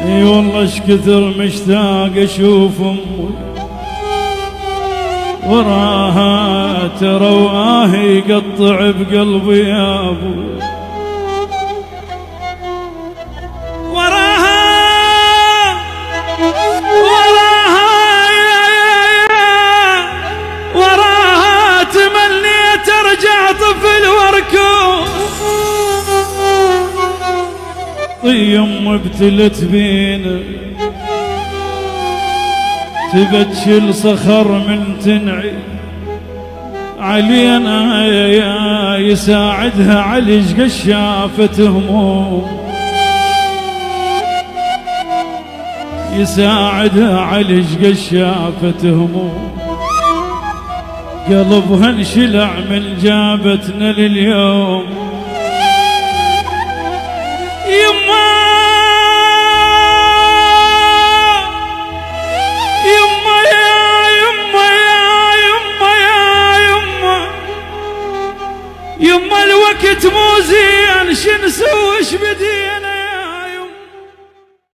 اي والله اش كثر مشتاق اشوف امي وراها، ترى واهي يقطع بقلبي يا ابوي. وراها وراها تمنيت ارجع طفل واركض. يم ابتلت بينا تبتشل صخر من تنعي علينا يا يساعدها علج قشافة هموم، يساعدها علج قشافة هموم. قلبها انشلع من جابتنا لليوم. يما يما يا يما يا يما يا يما يما الوقت مو زين، شو نسوي ايش بدينا؟